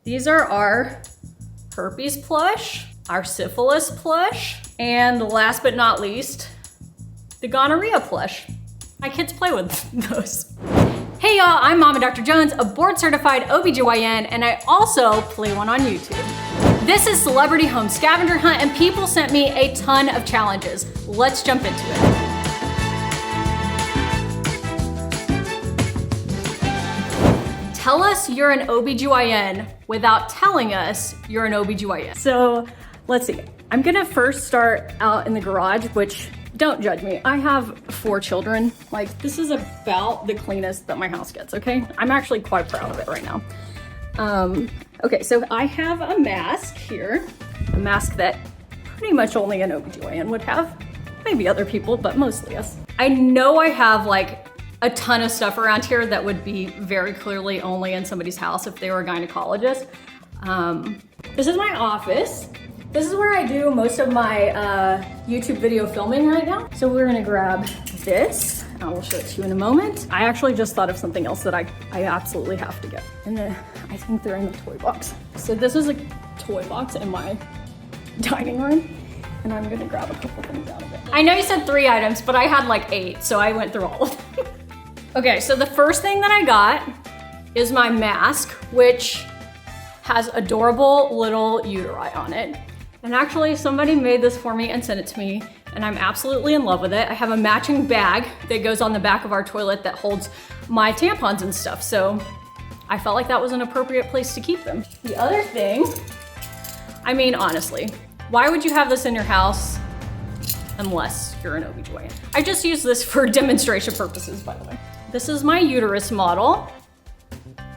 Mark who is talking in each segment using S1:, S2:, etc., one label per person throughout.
S1: These are our herpes plush, our syphilis plush, and last but not least, the gonorrhea plush. My kids play with those. Hey y'all, I'm Mama Dr. Jones, a board certified OBGYN, and I also play one on YouTube. This is Celebrity Home Scavenger Hunt, and people sent me a ton of challenges. Let's jump into it. Tell us you're an OBGYN without telling us you're an OBGYN. So let's see. I'm gonna first start out in the garage, which, don't judge me. I have 4 children. Like, this is about the cleanest that my house gets, okay? I'm actually quite proud of it right now. Okay, so I have a mask here. A mask that pretty much only an OBGYN would have. Maybe other people, but mostly us. I know I have like a ton of stuff around here that would be very clearly only in somebody's house if they were a gynecologist. This is my office. This is where I do most of my YouTube video filming right now. So we're gonna grab this. I will show it to you in a moment. I actually just thought of something else that I absolutely have to get. And I think they're in the toy box. So this is a toy box in my dining room, and I'm gonna grab a couple things out of it. I know you said 3 items, but I had like 8, so I went through all of them. Okay, so the first thing that I got is my mask, which has adorable little uteri on it. And actually somebody made this for me and sent it to me, and I'm absolutely in love with it. I have a matching bag that goes on the back of our toilet that holds my tampons and stuff, so I felt like that was an appropriate place to keep them. The other thing, I mean, honestly, why would you have this in your house unless you're an OBGYN? I just use this for demonstration purposes, by the way. This is my uterus model.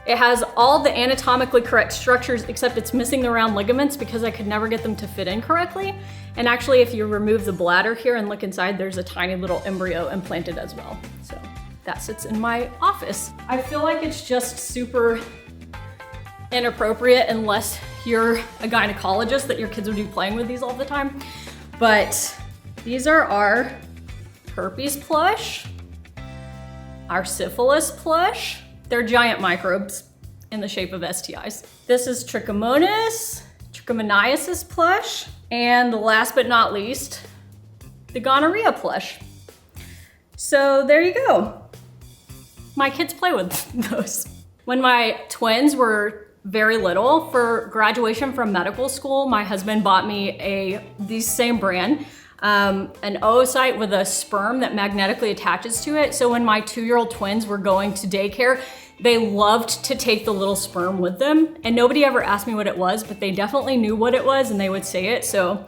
S1: It has all the anatomically correct structures, except it's missing the round ligaments because I could never get them to fit in correctly. And actually, if you remove the bladder here and look inside, there's a tiny little embryo implanted as well. So that sits in my office. I feel like it's just super inappropriate unless you're a gynecologist that your kids would be playing with these all the time. But these are our herpes plush, our syphilis plush. They're giant microbes in the shape of STIs. This is trichomoniasis plush. And last but not least, the gonorrhea plush. So there you go. My kids play with those. When my twins were very little, for graduation from medical school, my husband bought me the same brand, an oocyte with a sperm that magnetically attaches to it. So when my 2-year-old twins were going to daycare, they loved to take the little sperm with them. And nobody ever asked me what it was, but they definitely knew what it was and they would say it. So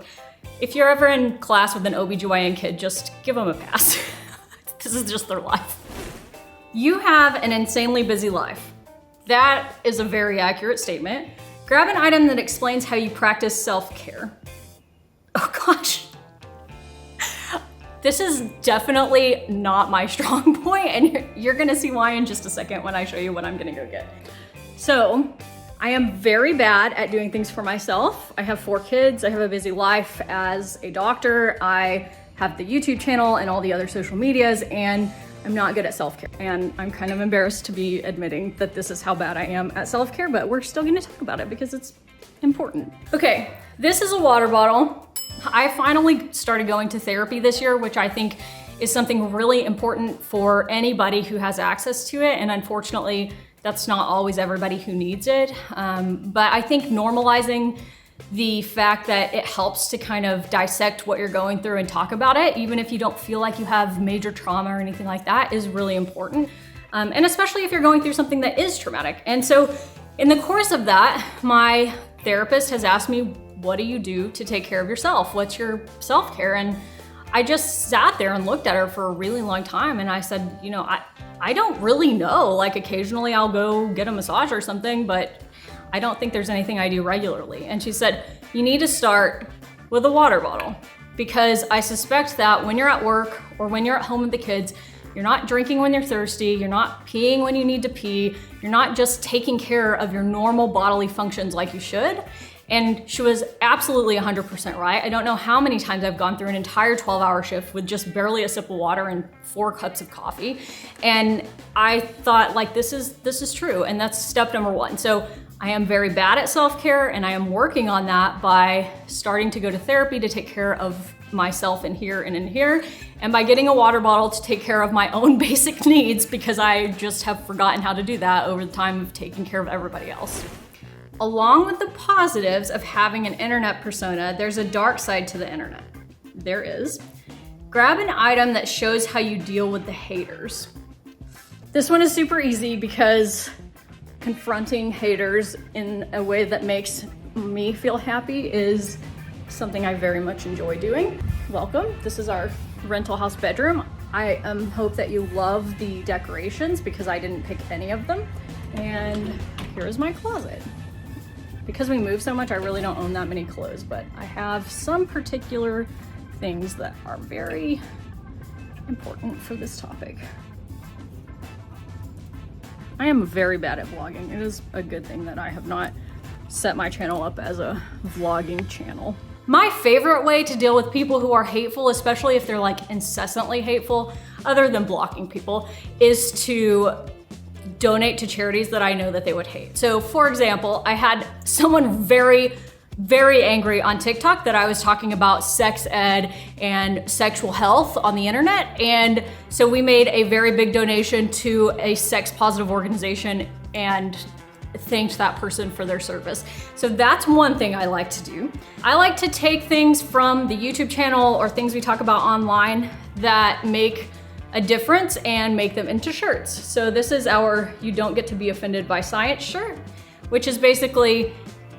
S1: if you're ever in class with an OBGYN kid, just give them a pass. This is just their life. You have an insanely busy life. That is a very accurate statement. Grab an item that explains how you practice self-care. Oh gosh. This is definitely not my strong point, and you're gonna see why in just a second when I show you what I'm gonna go get. So, I am very bad at doing things for myself. I have 4 kids, I have a busy life as a doctor, I have the YouTube channel and all the other social medias, and I'm not good at self-care. And I'm kind of embarrassed to be admitting that this is how bad I am at self-care, but we're still gonna talk about it because it's important. Okay, this is a water bottle. I finally started going to therapy this year, which I think is something really important for anybody who has access to it. And unfortunately, that's not always everybody who needs it. But I think normalizing the fact that it helps to kind of dissect what you're going through and talk about it, even if you don't feel like you have major trauma or anything like that, is really important. And especially if you're going through something that is traumatic. And so in the course of that, my therapist has asked me, what do you do to take care of yourself? What's your self-care? And I just sat there and looked at her for a really long time. And I said, you know, I don't really know. Like occasionally I'll go get a massage or something, but I don't think there's anything I do regularly. And she said, you need to start with a water bottle, because I suspect that when you're at work or when you're at home with the kids, you're not drinking when you're thirsty, you're not peeing when you need to pee, you're not just taking care of your normal bodily functions like you should. And she was absolutely 100% right. I don't know how many times I've gone through an entire 12-hour shift with just barely a sip of water and 4 cups of coffee. And I thought, like, this is true, and that's step number 1. So I am very bad at self-care, and I am working on that by starting to go to therapy to take care of myself in here and in here, and by getting a water bottle to take care of my own basic needs, because I just have forgotten how to do that over the time of taking care of everybody else. Along with the positives of having an internet persona, there's a dark side to the internet. There is. Grab an item that shows how you deal with the haters. This one is super easy because confronting haters in a way that makes me feel happy is something I very much enjoy doing. Welcome, this is our rental house bedroom. I hope that you love the decorations because I didn't pick any of them. And here is my closet. Because we move so much, I really don't own that many clothes, but I have some particular things that are very important for this topic. I am very bad at vlogging. It is a good thing that I have not set my channel up as a vlogging channel. My favorite way to deal with people who are hateful, especially if they're like incessantly hateful, other than blocking people, is to donate to charities that I know that they would hate. So for example, I had someone very angry on TikTok that I was talking about sex ed and sexual health on the internet. And so we made a very big donation to a sex positive organization and thanked that person for their service. So that's one thing I like to do. I like to take things from the YouTube channel or things we talk about online that make a difference and make them into shirts. So this is our "You Don't Get to Be Offended by Science" shirt, which is basically,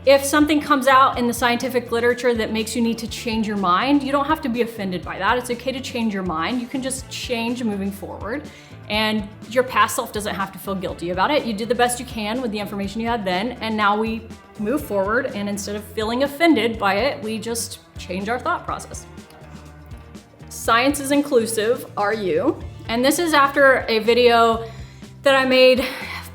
S1: if something comes out in the scientific literature that makes you need to change your mind, you don't have to be offended by that. It's okay to change your mind. You can just change moving forward. And your past self doesn't have to feel guilty about it. You did the best you can with the information you had then, and now we move forward, and instead of feeling offended by it, we just change our thought process. Science is inclusive, are you? And this is after a video that I made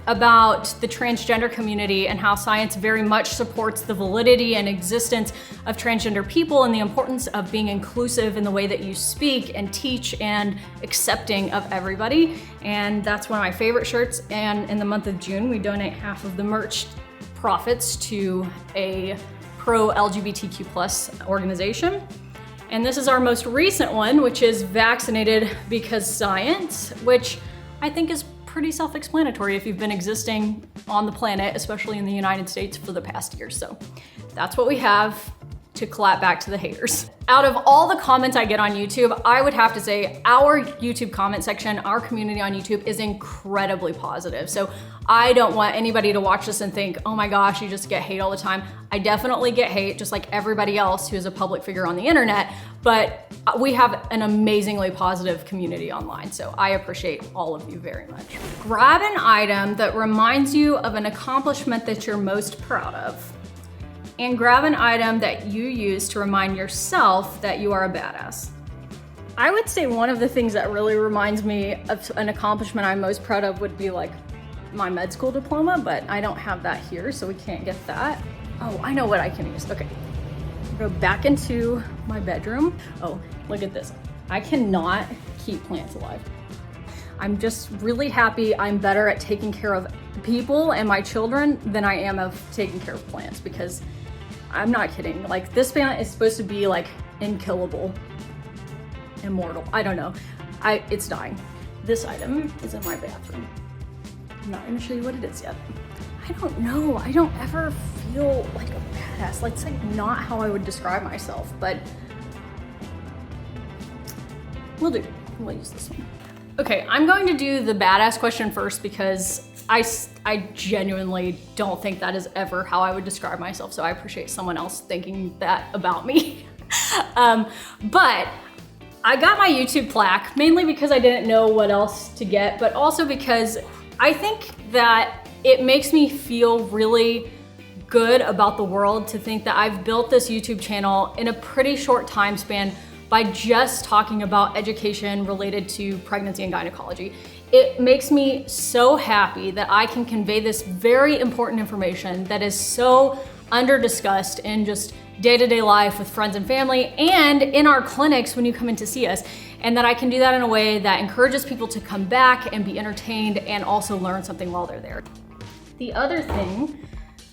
S1: about the transgender community and how science very much supports the validity and existence of transgender people and the importance of being inclusive in the way that you speak and teach and accepting of everybody. And that's one of my favorite shirts. And in the month of June, we donate half of the merch profits to a pro-LGBTQ+ organization. And this is our most recent one, which is Vaccinated Because Science, which I think is pretty self-explanatory if you've been existing on the planet, especially in the United States, for the past year. So that's what we have to clap back to the haters. Out of all the comments I get on YouTube, I would have to say our YouTube comment section, our community on YouTube, is incredibly positive. So I don't want anybody to watch this and think, oh my gosh, you just get hate all the time. I definitely get hate, just like everybody else who is a public figure on the internet, but we have an amazingly positive community online. So I appreciate all of you very much. Grab an item that reminds you of an accomplishment that you're most proud of. And grab an item that you use to remind yourself that you are a badass. I would say one of the things that really reminds me of an accomplishment I'm most proud of would be like my med school diploma, but I don't have that here, so we can't get that. Oh, I know what I can use. Okay, go back into my bedroom. Oh, look at this. I cannot keep plants alive. I'm just really happy I'm better at taking care of people and my children than I am of taking care of plants, because I'm not kidding. Like, this plant is supposed to be like unkillable, immortal. I don't know. It's dying. This item is in my bathroom. I'm not gonna show you what it is yet. I don't know. I don't ever feel like a badass. Like, it's like not how I would describe myself, but we'll do. We'll use this one. Okay, I'm going to do the badass question first because I genuinely don't think that is ever how I would describe myself, so I appreciate someone else thinking that about me. But I got my YouTube plaque mainly because I didn't know what else to get, but also because I think that it makes me feel really good about the world to think that I've built this YouTube channel in a pretty short time span by just talking about education related to pregnancy and gynecology. It makes me so happy that I can convey this very important information that is so under-discussed in just day-to-day life with friends and family and in our clinics when you come in to see us, and that I can do that in a way that encourages people to come back and be entertained and also learn something while they're there. The other thing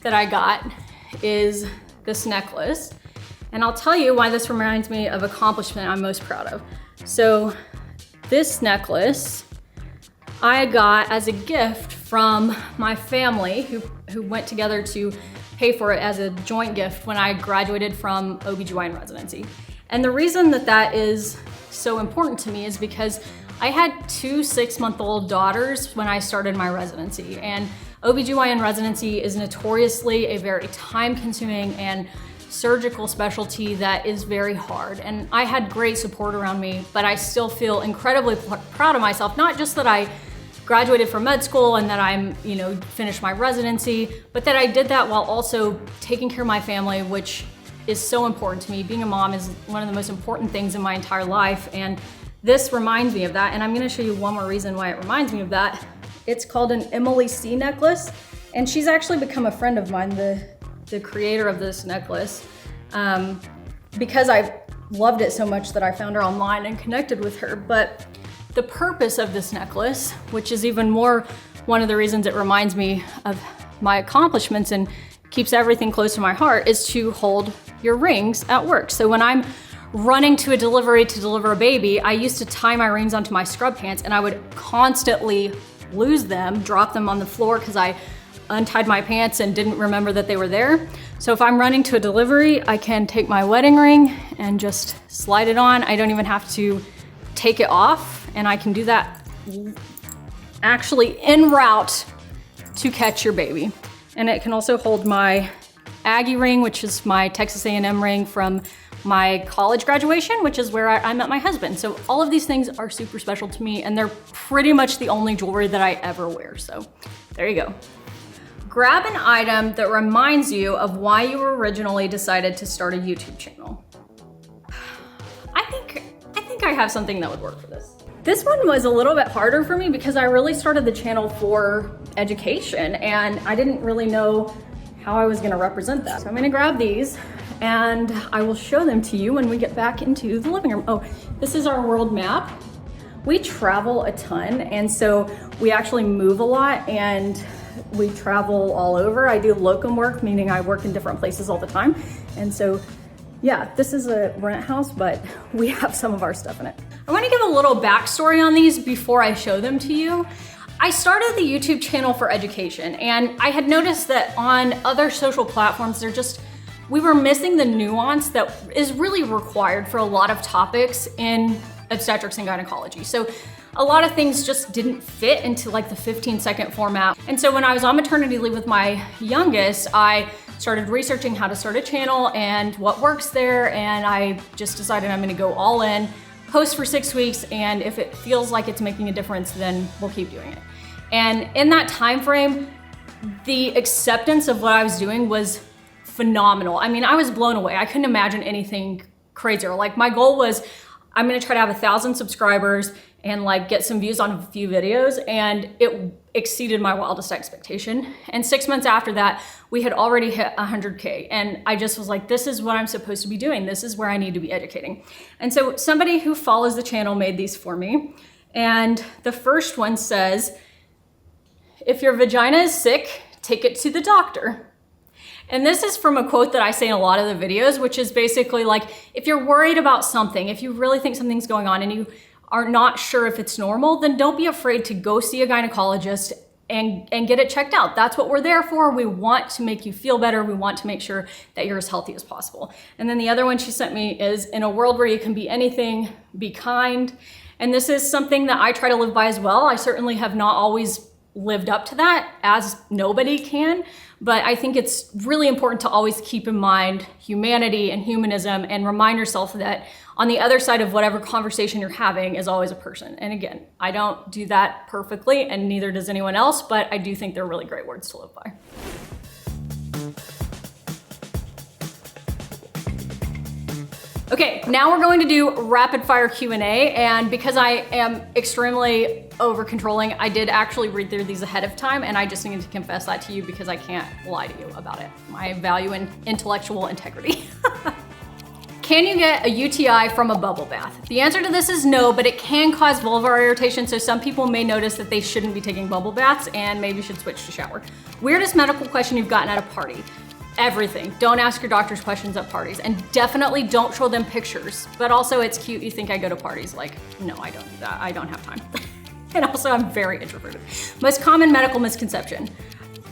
S1: that I got is this necklace. And I'll tell you why this reminds me of accomplishment I'm most proud of. So this necklace I got as a gift from my family who went together to pay for it as a joint gift when I graduated from OBGYN residency. And the reason that that is so important to me is because I had 2 6-month-old daughters when I started my residency, and OBGYN residency is notoriously a very time-consuming and surgical specialty that is very hard. And I had great support around me, but I still feel incredibly proud of myself, not just that I graduated from med school and that I'm, finished my residency, but that I did that while also taking care of my family, which is so important to me. Being a mom is one of the most important things in my entire life, and this reminds me of that. And I'm gonna show you one more reason why it reminds me of that. It's called an Emily C necklace, and she's actually become a friend of mine, the creator of this necklace, because I loved it so much that I found her online and connected with her. But the purpose of this necklace, which is even more one of the reasons it reminds me of my accomplishments and keeps everything close to my heart, is to hold your rings at work. So when I'm running to a delivery to deliver a baby, I used to tie my rings onto my scrub pants, and I would constantly lose them, drop them on the floor because I untied my pants and didn't remember that they were there. So if I'm running to a delivery, I can take my wedding ring and just slide it on. I don't even have to take it off, and I can do that actually en route to catch your baby. And it can also hold my Aggie ring, which is my Texas A&M ring from my college graduation, which is where I met my husband. So all of these things are super special to me, and they're pretty much the only jewelry that I ever wear. So there you go. Grab an item that reminds you of why you originally decided to start a YouTube channel. I think I have something that would work for this. This one was a little bit harder for me because I really started the channel for education, and I didn't really know how I was gonna represent that. So I'm gonna grab these and I will show them to you when we get back into the living room. Oh, this is our world map. We travel a ton, and so we actually move a lot, and we travel all over. I do locum work, meaning I work in different places all the time. And so, yeah, this is a rent house, but we have some of our stuff in it. I wanna give a little backstory on these before I show them to you. I started the YouTube channel for education, and I had noticed that on other social platforms, we were missing the nuance that is really required for a lot of topics in obstetrics and gynecology. So a lot of things just didn't fit into like the 15-second format. And so when I was on maternity leave with my youngest, I started researching how to start a channel and what works there, and I just decided I'm gonna go all in, post for 6 weeks, and if it feels like it's making a difference, then we'll keep doing it. And in that time frame, the acceptance of what I was doing was phenomenal. I mean, I was blown away. I couldn't imagine anything crazier. Like, my goal was, I'm gonna try to have 1,000 subscribers and like get some views on a few videos, and it exceeded my wildest expectation. And 6 months after that, we had already hit 100K. And I just was like, this is what I'm supposed to be doing. This is where I need to be educating. And so somebody who follows the channel made these for me. And the first one says, if your vagina is sick, take it to the doctor. And this is from a quote that I say in a lot of the videos, which is basically like, if you're worried about something, if you really think something's going on and you are not sure if it's normal, then don't be afraid to go see a gynecologist and get it checked out. That's what we're there for. We want to make you feel better. We want to make sure that you're as healthy as possible. And then the other one she sent me is, in a world where you can be anything, be kind. And this is something that I try to live by as well. I certainly have not always lived up to that, as nobody can, but I think it's really important to always keep in mind humanity and humanism, and remind yourself that on the other side of whatever conversation you're having is always a person. And again, I don't do that perfectly, and neither does anyone else, but I do think they're really great words to live by. Okay, now we're going to do rapid fire Q&A, and because I am extremely over controlling, I did actually read through these ahead of time, and I just needed to confess that to you because I can't lie to you about it. I value in intellectual integrity. can you get a UTI from a bubble bath? The answer to this is no, but it can cause vulvar irritation, so some people may notice that they shouldn't be taking bubble baths and maybe should switch to shower. Weirdest medical question you've gotten at a party? Everything. Don't ask your doctors questions at parties, and definitely don't show them pictures. But also, it's cute you think I go to parties. Like, no, I don't do that. I don't have time. And also, I'm very introverted. Most common medical misconception.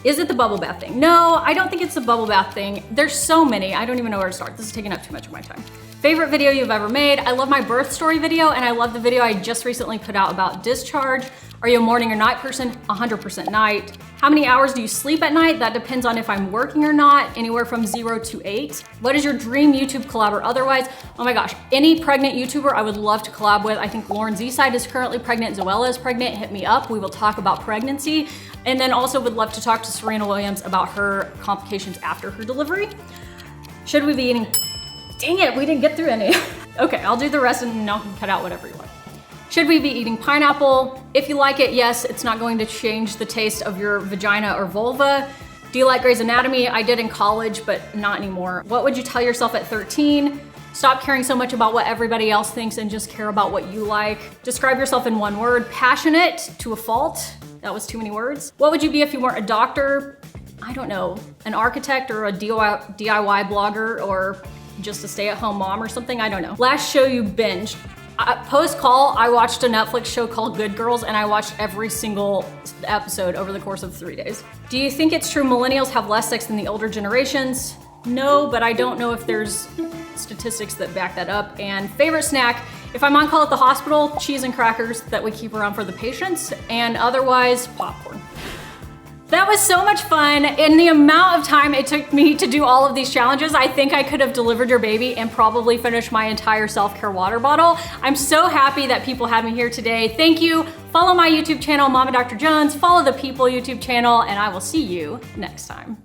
S1: Is it the bubble bath thing? No, I don't think it's the bubble bath thing. There's so many, I don't even know where to start. This is taking up too much of my time. Favorite video you've ever made? I love my birth story video, and I love the video I just recently put out about discharge. Are you a morning or night person? 100% night. How many hours do you sleep at night? That depends on if I'm working or not, anywhere from 0 to 8. What is your dream YouTube collab or otherwise? Oh my gosh, any pregnant YouTuber I would love to collab with. I think Lauren Z-Side is currently pregnant, Zoella is pregnant, hit me up. We will talk about pregnancy. And then also would love to talk to Serena Williams about her complications after her delivery. Should we be eating? Dang it, we didn't get through any. Okay, I'll do the rest and y'all can cut out whatever you want. Should we be eating pineapple? If you like it, yes, it's not going to change the taste of your vagina or vulva. Do you like Grey's Anatomy? I did in college, but not anymore. What would you tell yourself at 13? Stop caring so much about what everybody else thinks and just care about what you like. Describe yourself in one word. Passionate to a fault. That was too many words. What would you be if you weren't a doctor? I don't know, an architect or a DIY blogger or just a stay-at-home mom or something, I don't know. Last show you binged. Post-call, I watched a Netflix show called Good Girls, and I watched every single episode over the course of 3 days. Do you think it's true millennials have less sex than the older generations? No, but I don't know if there's statistics that back that up. And favorite snack, if I'm on call at the hospital, cheese and crackers that we keep around for the patients, and otherwise, popcorn. That was so much fun. In the amount of time it took me to do all of these challenges, I think I could have delivered your baby and probably finished my entire self-care water bottle. I'm so happy that people had me here today. Thank you. Follow my YouTube channel, Mama Dr. Jones. Follow the People YouTube channel, and I will see you next time.